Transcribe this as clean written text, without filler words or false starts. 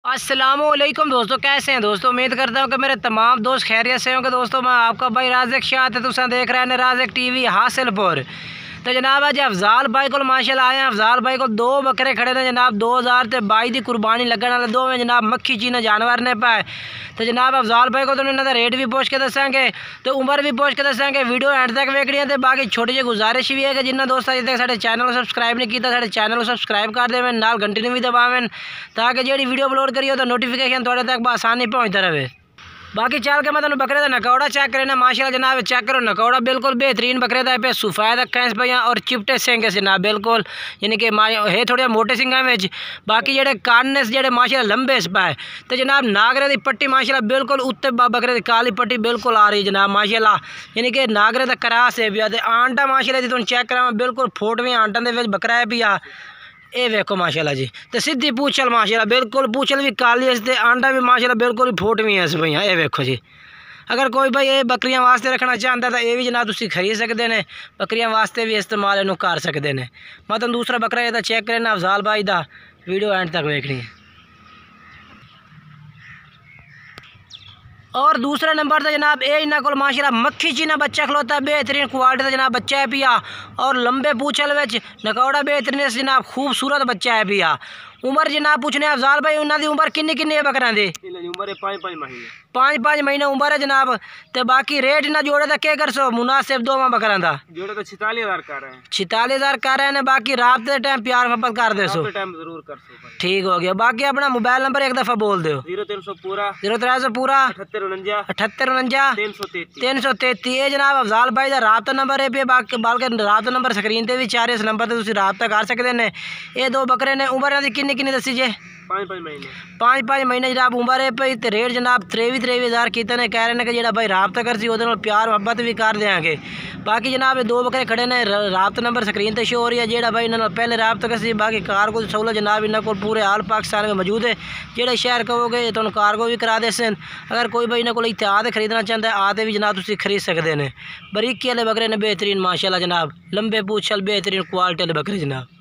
अस्सलामुअलैकुम दोस्तों, कैसे हैं दोस्तों। उम्मीद करता हूँ कि मेरे तमाम दोस्त खैरियत से होंगे। दोस्तों मैं आपका भाई राज़िक शाह थे, तुम देख रहे हैं राज़िक टीवी हासिलपुर। तो जनाब अज अफजाल भाई को माशाल्लाह आए हैं। अफजाल भाई को दो बकरे खड़े ने जनाब 2022 की कुर्बानी लगने वाले दो में जनाब मक्खी चीना जानवर ने पाए। तो जनाब अफजाल भाई को तो इन्होंने रेट भी पूछ के दसेंगे तो उम्र भी पूछ के दसेंगे। वीडियो एंड तक वेखनी है। तो बाकी छोटी जी गुजारिश भी है कि जिन्हें दोस्त अजे तक साढ़े चैनल को सब्सक्राइब नहीं किया साढ़े चैनल को सब्सक्राइब कर देवें, नाल घंटी भी दबावें ताकि जी वीडियो अपलोड करिए तो नोटिफिकेशन थोड़े तक आसानी पहुँचता रहे। बाकी चल के मैं तुम बकरे का नकौड़ा चेक करें माशाल्लाह जनाब, चेक करो नकौड़ा बिल्कुल बेहतरीन बकरे का पे सफेद अक्खां पे और चिपटे सिंह जनाब बिल्कुल यानी कि है थोड़े मोटे सिंह में। बाकी जेडे कान जेडे माशाल्लाह लंबे पाए। तो जनाब नागरे की पट्टी माशाल्लाह बिल्कुल उत्ते बकरे की काली पट्टी बिल्कुल आ रही है जनाब माशाल्लाह, यानी कि नागरे का करास है भी। आंटा माशाल्लाह तुम चेक करा बिल्कुल फोटवी आंटा के बकरा है भी आ। ये वेखो माशाल्लाह जी। तो सीधी पूछल माशाल्लाह बिल्कुल पूछल भी काली है, आंडा भी माशाल्लाह बिल्कुल फोटवी है भैया। ये वेखो जी, अगर कोई भाई ये बकरियां वास्ते रखना चाहता तो ये भी जनाब तुम खरीद सकते हैं, बकरियां वास्ते भी इस्तेमाल इनू कर सकते हैं। मैं तुम दूसरा बकरा ये चेक करना अफजाल भाई का, वीडियो एंड तक वेखनी है। और दूसरे नंबर पर जनाब ये इन्होंने को माशाल्लाह मक्खी चीना बच्चा खलोता बेहतरीन क्वालिटी का जनाब बच्चा है पिया और लंबे पूछल विच नकौड़ा बेहतरीन जनाब खूबसूरत बच्चा है पिया। उम्र जनाब पूछने अफजाल भाई उन्होंने उम्र किन्नी है बकरा की? उम्र 5 महीने 5 महीने उम्र है जनाब। तो बाकी रेट इन्हें जोड़े का क्या कर सो मुनासिब दोवां बकरा का? जोड़े तो 46,000 कर रहे हैं। 46,000 कर रहे हैं। बाकी रात के टाइम प्यार मोहब्बत कर दे सो जरूर कर सो। ठीक हो गया। बाकी अपना मोबाइल नंबर एक दफा बोल दो। 0300 पूरा 0300 पूरा 7849 333 ये जनाब अफजाल भाई का राबता नंबर है पे। बाकी राबता नंबर स्क्रीन पर भी चार इस नंबर पर राबता कर सकते हैं। ये दो बकरे ने उम्र की किन्नी दसी जे? 5 महीने जनाब उम्र है भाई। तो रेट जनाब 23,000 कितने ने कह रहे हैं कि जो भाई राबता कर सी वो प्यार मोहब्बत भी कर देंगे। बाकी जनाब ये दो बकरे खड़े ने, राबता नंबर स्क्रीन पर शो हो रही है। जो भाई इन्होंने पहले राबता कर सी बाकी कार को सहूलत जनाब इन्होंने को पूरे आल पाकिस्तान में मौजूद है। जो शहर कहोगे तो कार को भी करा दे सन। अगर कोई भाई इन्होंने को इतने आते खरीदना चाहता है आते भी जनाब तुम खरीद सकते हैं। बरीकी वाले बकरे ने बेहतरीन माशाल्लाह जनाब, लंबे पूछल बेहतरीन क्वालिटी वाले बकरे जनाब।